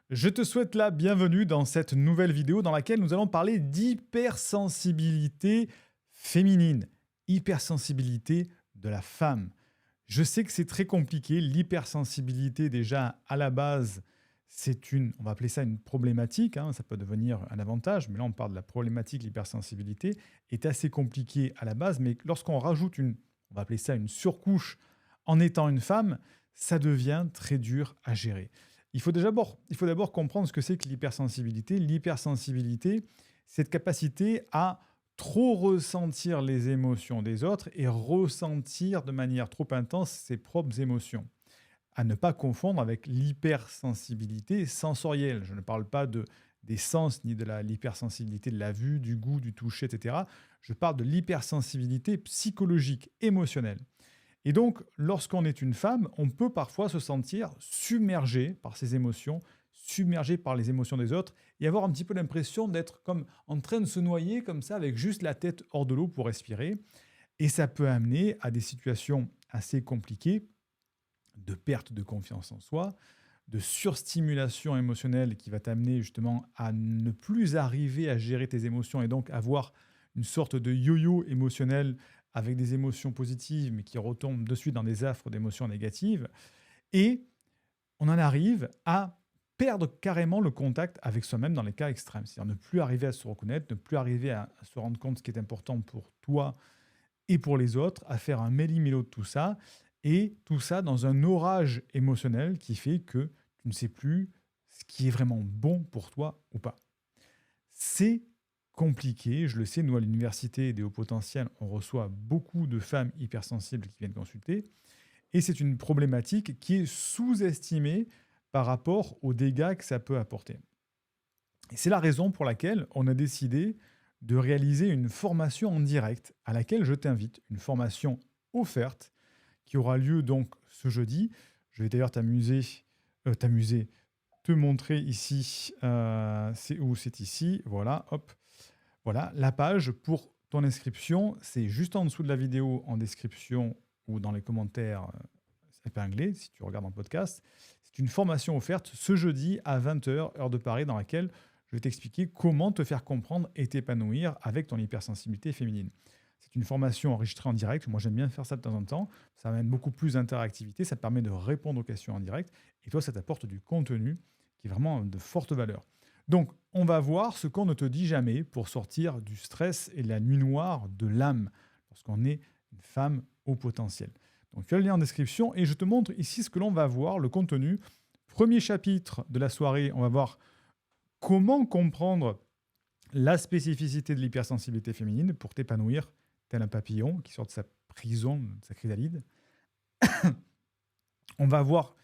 Je te souhaite la bienvenue dans cette nouvelle vidéo dans laquelle nous allons parler d'hypersensibilité féminine, hypersensibilité de la femme. Je sais que c'est très compliqué, l'hypersensibilité déjà à la base, on va appeler ça une problématique, hein, ça peut devenir un avantage, mais là on parle de la problématique, l'hypersensibilité est assez compliquée à la base, mais lorsqu'on rajoute on va appeler ça une surcouche en étant une femme, ça devient très dur à gérer. Il faut d'abord comprendre ce que c'est que l'hypersensibilité. L'hypersensibilité, c'est cette capacité à trop ressentir les émotions des autres et ressentir de manière trop intense ses propres émotions. À ne pas confondre avec l'hypersensibilité sensorielle. Je ne parle pas des sens ni de l'hypersensibilité de la vue, du goût, du toucher, etc. Je parle de l'hypersensibilité psychologique, émotionnelle. Et donc, lorsqu'on est une femme, on peut parfois se sentir submergé par ses émotions, submergé par les émotions des autres, et avoir un petit peu l'impression d'être comme en train de se noyer comme ça, avec juste la tête hors de l'eau pour respirer. Et ça peut amener à des situations assez compliquées de perte de confiance en soi, de surstimulation émotionnelle qui va t'amener justement à ne plus arriver à gérer tes émotions et donc avoir une sorte de yo-yo émotionnel avec des émotions positives mais qui retombent de suite dans des affres d'émotions négatives. Et on en arrive à perdre carrément le contact avec soi-même dans les cas extrêmes. C'est-à-dire ne plus arriver à se reconnaître, ne plus arriver à se rendre compte de ce qui est important pour toi et pour les autres, à faire un méli-mélo de tout ça, et tout ça dans un orage émotionnel qui fait que tu ne sais plus ce qui est vraiment bon pour toi ou pas. C'est compliqué, je le sais, nous à l'université des hauts potentiels, on reçoit beaucoup de femmes hypersensibles qui viennent consulter, et c'est une problématique qui est sous-estimée par rapport aux dégâts que ça peut apporter. Et c'est la raison pour laquelle on a décidé de réaliser une formation en direct à laquelle je t'invite, une formation offerte qui aura lieu donc ce jeudi. Je vais d'ailleurs te montrer ici, c'est où, c'est ici, voilà, hop, voilà, la page pour ton inscription, c'est juste en dessous de la vidéo en description ou dans les commentaires épinglés, si tu regardes en podcast. C'est une formation offerte ce jeudi à 20h, heure de Paris, dans laquelle je vais t'expliquer comment te faire comprendre et t'épanouir avec ton hypersensibilité féminine. C'est une formation enregistrée en direct. Moi, j'aime bien faire ça de temps en temps. Ça amène beaucoup plus d'interactivité. Ça te permet de répondre aux questions en direct. Et toi, ça t'apporte du contenu qui est vraiment de forte valeur. Donc, on va voir ce qu'on ne te dit jamais pour sortir du stress et de la nuit noire de l'âme lorsqu'on est une femme au potentiel. Donc, tu as le lien en description et je te montre ici ce que l'on va voir, le contenu. Premier chapitre de la soirée, on va voir comment comprendre la spécificité de l'hypersensibilité féminine pour t'épanouir tel un papillon qui sort de sa prison, de sa chrysalide. On va voir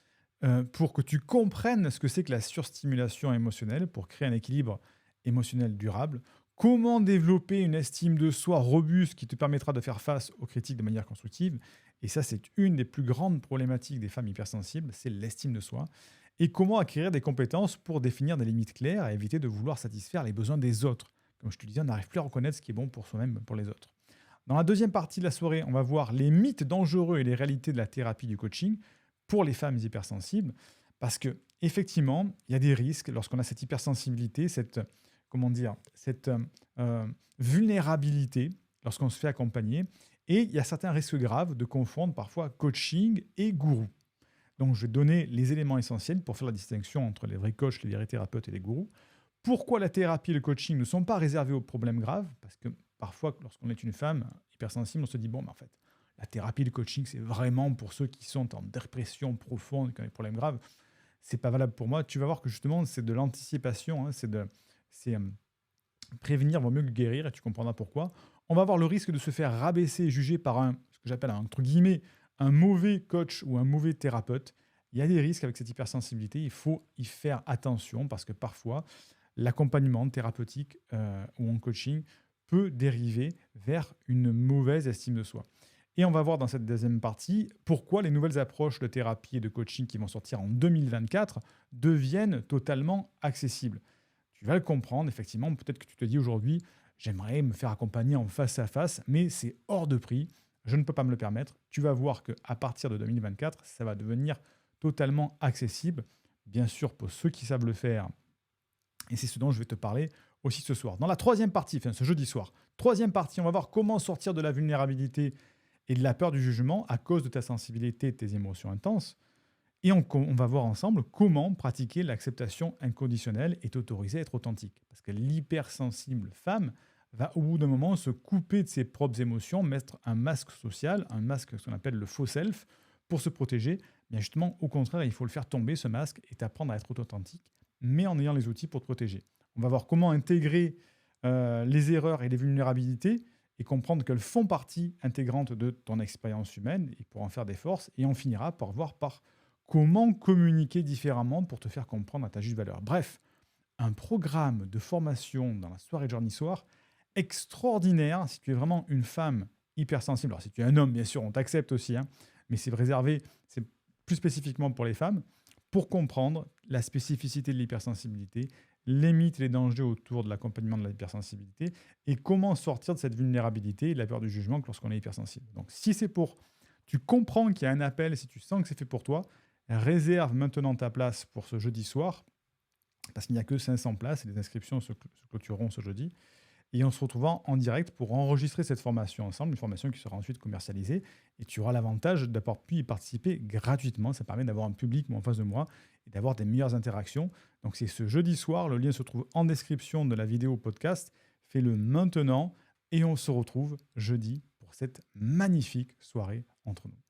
pour que tu comprennes ce que c'est que la surstimulation émotionnelle, pour créer un équilibre émotionnel durable. Comment développer une estime de soi robuste qui te permettra de faire face aux critiques de manière constructive. Et ça, c'est une des plus grandes problématiques des femmes hypersensibles, c'est l'estime de soi. Et comment acquérir des compétences pour définir des limites claires et éviter de vouloir satisfaire les besoins des autres. Comme je te disais, on n'arrive plus à reconnaître ce qui est bon pour soi-même, pour les autres. Dans la deuxième partie de la soirée, on va voir les mythes dangereux et les réalités de la thérapie du coaching pour les femmes hypersensibles. Parce que effectivement, il y a des risques lorsqu'on a cette hypersensibilité, cette vulnérabilité lorsqu'on se fait accompagner. Et il y a certains risques graves de confondre parfois coaching et gourou. Donc, je vais donner les éléments essentiels pour faire la distinction entre les vrais coachs, les vrais thérapeutes et les gourous. Pourquoi la thérapie et le coaching ne sont pas réservés aux problèmes graves? Parce que parfois, lorsqu'on est une femme hypersensible, on se dit, bon, en fait, la thérapie et le coaching, c'est vraiment pour ceux qui sont en dépression profonde, qui ont des problèmes graves. C'est pas valable pour moi. Tu vas voir que justement, c'est de l'anticipation, hein, prévenir vaut mieux que guérir, et tu comprendras pourquoi. On va avoir le risque de se faire rabaisser et juger par ce que j'appelle, entre guillemets, un mauvais coach ou un mauvais thérapeute. Il y a des risques avec cette hypersensibilité, il faut y faire attention parce que parfois, l'accompagnement thérapeutique ou en coaching peut dériver vers une mauvaise estime de soi. Et on va voir dans cette deuxième partie pourquoi les nouvelles approches de thérapie et de coaching qui vont sortir en 2024 deviennent totalement accessibles. Tu vas le comprendre, effectivement, peut-être que tu te dis aujourd'hui, j'aimerais me faire accompagner en face à face, mais c'est hors de prix, je ne peux pas me le permettre. Tu vas voir qu'à partir de 2024, ça va devenir totalement accessible bien sûr, pour ceux qui savent le faire. Et c'est ce dont je vais te parler aussi ce soir. Dans la troisième partie, enfin ce jeudi soir, troisième partie, on va voir comment sortir de la vulnérabilité et de la peur du jugement à cause de ta sensibilité et de tes émotions intenses. Et on va voir ensemble comment pratiquer l'acceptation inconditionnelle et t'autoriser à être authentique. Parce que l'hypersensible femme va au bout d'un moment se couper de ses propres émotions, mettre un masque social, un masque ce qu'on appelle le faux self, pour se protéger. Bien justement, au contraire, il faut le faire tomber ce masque et t'apprendre à être authentique, mais en ayant les outils pour te protéger. On va voir comment intégrer les erreurs et les vulnérabilités et comprendre qu'elles font partie intégrante de ton expérience humaine et pour en faire des forces. Et on finira par voir par comment communiquer différemment pour te faire comprendre à ta juste valeur. Bref, un programme de formation dans la soirée de Journey Soir extraordinaire si tu es vraiment une femme hypersensible. Alors si tu es un homme, bien sûr, on t'accepte aussi, hein, mais c'est réservé, c'est plus spécifiquement pour les femmes, pour comprendre la spécificité de l'hypersensibilité, les mythes et les dangers autour de l'accompagnement de l'hypersensibilité et comment sortir de cette vulnérabilité et de la peur du jugement lorsqu'on est hypersensible. Donc si c'est pour, tu comprends qu'il y a un appel, si tu sens que c'est fait pour toi, réserve maintenant ta place pour ce jeudi soir, parce qu'il n'y a que 500 places et les inscriptions se clôtureront ce jeudi. Et on se retrouvera en direct pour enregistrer cette formation ensemble, une formation qui sera ensuite commercialisée. Et tu auras l'avantage d'avoir pu y participer gratuitement. Ça permet d'avoir un public en face de moi et d'avoir des meilleures interactions. Donc c'est ce jeudi soir, le lien se trouve en description de la vidéo podcast. Fais-le maintenant et on se retrouve jeudi pour cette magnifique soirée entre nous.